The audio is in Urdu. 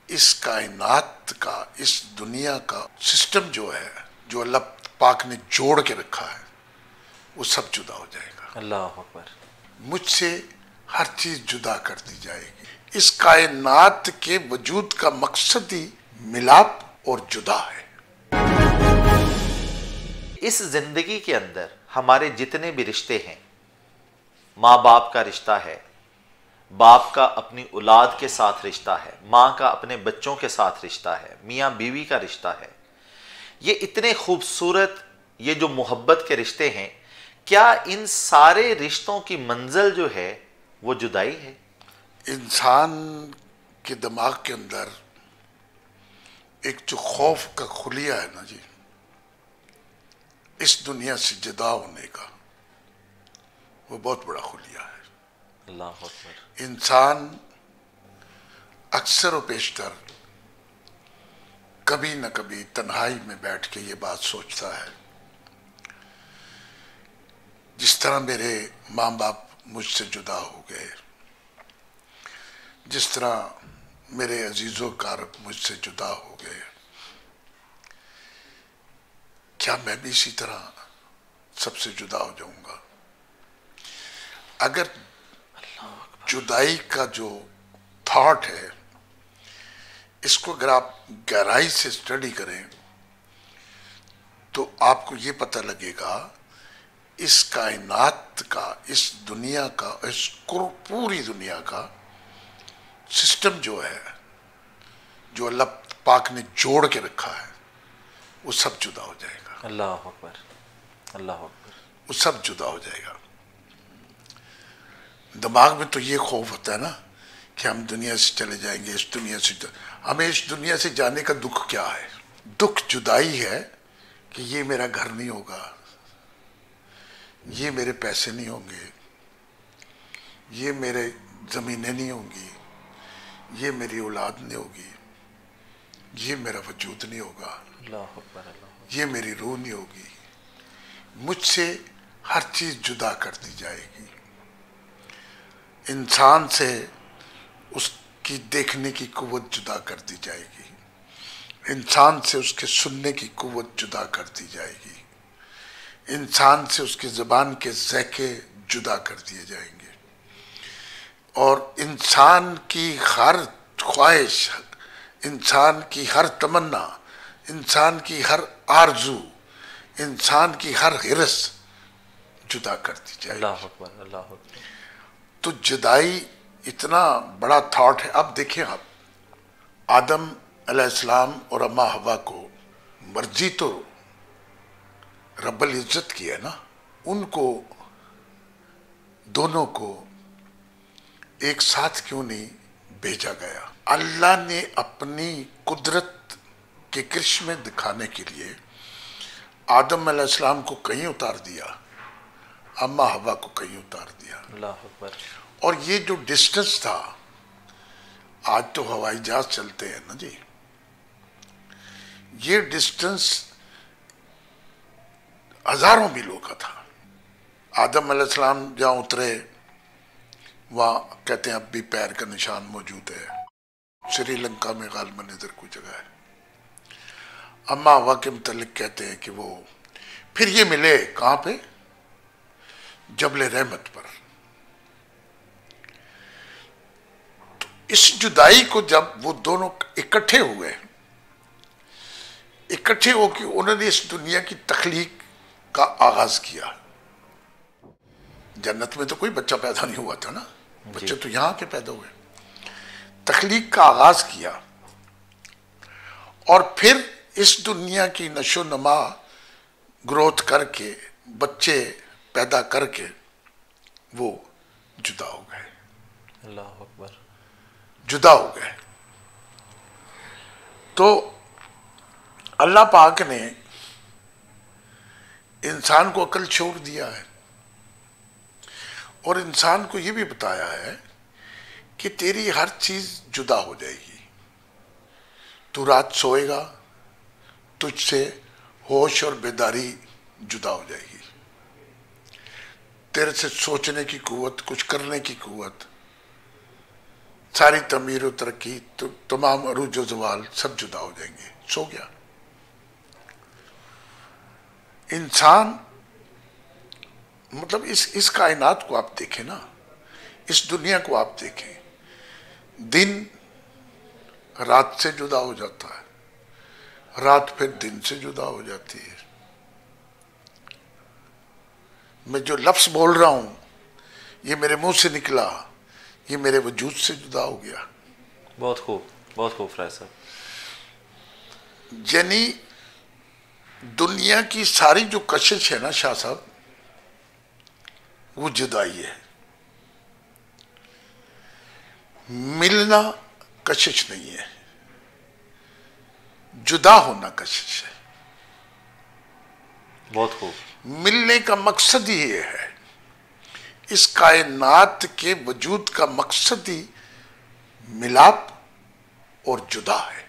اس کائنات کا، اس دنیا کا سسٹم جو ہے، جو اللہ پاک نے جوڑ کے رکھا ہے، وہ سب جدا ہو جائے گا۔ اللہ اکبر۔ مجھ سے ہر چیز جدا کر دی جائے گی۔ اس کائنات کے وجود کا مقصد ہی ملاپ اور جدا ہے۔ اس زندگی کے اندر ہمارے جتنے بھی رشتے ہیں، ماں باپ کا رشتہ ہے، باپ کا اپنی اولاد کے ساتھ رشتہ ہے، ماں کا اپنے بچوں کے ساتھ رشتہ ہے، میاں بیوی کا رشتہ ہے، یہ اتنے خوبصورت یہ جو محبت کے رشتے ہیں، کیا ان سارے رشتوں کی منزل جو ہے وہ جدائی ہے؟ انسان کے دماغ کے اندر ایک جو خوف کا خلیہ ہے نا جی، اس دنیا سے جدا ہونے کا، وہ بہت بڑا خلیہ ہے۔ اللہ اکبر۔ انسان اکثر و بیشتر کبھی نہ کبھی تنہائی میں بیٹھ کے یہ بات سوچتا ہے، جس طرح میرے ماں باپ مجھ سے جدا ہو گئے، جس طرح میرے عزیز و اقارب مجھ سے جدا ہو گئے، کیا میں بھی اسی طرح سب سے جدا ہو جاؤں گا؟ اگر جدائی کا جو تھاٹ ہے، اس کو اگر آپ گہرائی سے اسٹڈی کریں تو آپ کو یہ پتہ لگے گا اس کائنات کا، اس دنیا کا، اس پوری دنیا کا سسٹم جو ہے، جو اللہ پاک نے جوڑ کے رکھا ہے، وہ سب جدا ہو جائے گا۔ اللہ اکبر، اللہ اکبر۔ وہ سب جدا ہو جائے گا۔ دماغ میں تو یہ خوف ہوتا ہے نا کہ ہم دنیا سے چلے جائیں گے، اس دنیا سے ہمیں اس دنیا سے جانے کا دکھ کیا ہے؟ دکھ جدائی ہے کہ یہ میرا گھر نہیں ہوگا، یہ میرے پیسے نہیں ہوں گے، یہ میرے زمینیں نہیں ہوں گی، یہ میری اولاد نہیں ہوگی، یہ میرا وجود نہیں ہوگا، اللہ اکبر، اللہ اکبر۔ یہ میری روح نہیں ہوگی، مجھ سے ہر چیز جدا کر دی جائے گی۔ انسان سے اس کی دیکھنے کی قوت جدا کر دی جائے گی، انسان سے اس کے سننے کی قوت جدا کر دی جائے گی، انسان سے اس کی زبان کے ذائقے جدا کر دیے جائیں گے، اور انسان کی ہر خواہش، انسان کی ہر تمنا، انسان کی ہر آرزو، انسان کی ہر حرص جدا کر دی جائے گی۔ اللہ اکبر، اللہ اکبر۔ تو جدائی اتنا بڑا تھاٹ ہے۔ اب دیکھیں، آپ آدم علیہ السلام اور اماں حوا کو مرضی تو رب العزت کی ہے نا، ان کو دونوں کو ایک ساتھ کیوں نہیں بھیجا گیا؟ اللہ نے اپنی قدرت کے کرشمے دکھانے کے لیے آدم علیہ السلام کو کہیں اتار دیا، اماں حوا کو کہیں اتار دیا، اللہ اکبر۔ اور یہ جو ڈسٹنس تھا، آج تو ہوائی جہاز چلتے ہیں نا جی، یہ ڈسٹنس ہزاروں میلوں کا تھا۔ آدم علیہ السلام جہاں اترے، وہاں کہتے ہیں اب بھی پیر کا نشان موجود ہے، سری لنکا میں غالباً ادھر کوئی جگہ ہے۔ اماں حوا کے متعلق کہتے ہیں کہ وہ پھر یہ ملے کہاں پہ؟ جبل رحمت پر۔ تو اس جدائی کو جب وہ دونوں اکٹھے ہوئے، اکٹھے ہو کے انہوں نے اس دنیا کی تخلیق کا آغاز کیا۔ جنت میں تو کوئی بچہ پیدا نہیں ہوا تھا نا، بچے تو یہاں کے پیدا ہوئے۔ تخلیق کا آغاز کیا، اور پھر اس دنیا کی نشو و نما، گروتھ کر کے، بچے پیدا کر کے وہ جدا ہو گئے، اللہ اکبر۔ جدا ہو گئے۔ تو اللہ پاک نے انسان کو عقل چھوڑ دیا ہے، اور انسان کو یہ بھی بتایا ہے کہ تیری ہر چیز جدا ہو جائے گی۔ تو رات سوئے گا، تجھ سے ہوش اور بیداری جدا ہو جائے گی، تیرے سے سوچنے کی قوت، کچھ کرنے کی قوت ساری تعمیر و ترقی، تمام عروج و زوال سب جدا ہو جائیں گے. سو گیا. انسان مطلب اس کائنات کو آپ دیکھیں نا، اس دنیا کو آپ دیکھیں، دن رات سے جدا ہو جاتا ہے، رات پھر دن سے جدا ہو جاتی ہے. میں جو لفظ بول رہا ہوں یہ میرے منہ سے نکلا، یہ میرے وجود سے جدا ہو گیا. بہت خوب، بہت خوب فراز صاحب. یعنی دنیا کی ساری جو کشش ہے نا شاہ صاحب، وہ جدائی ہے. ملنا کشش نہیں ہے، جدا ہونا کشش ہے. بہت خوب. ملنے کا مقصد ہی یہ ہے، اس کائنات کے وجود کا مقصد ہی ملاپ اور جدا ہے.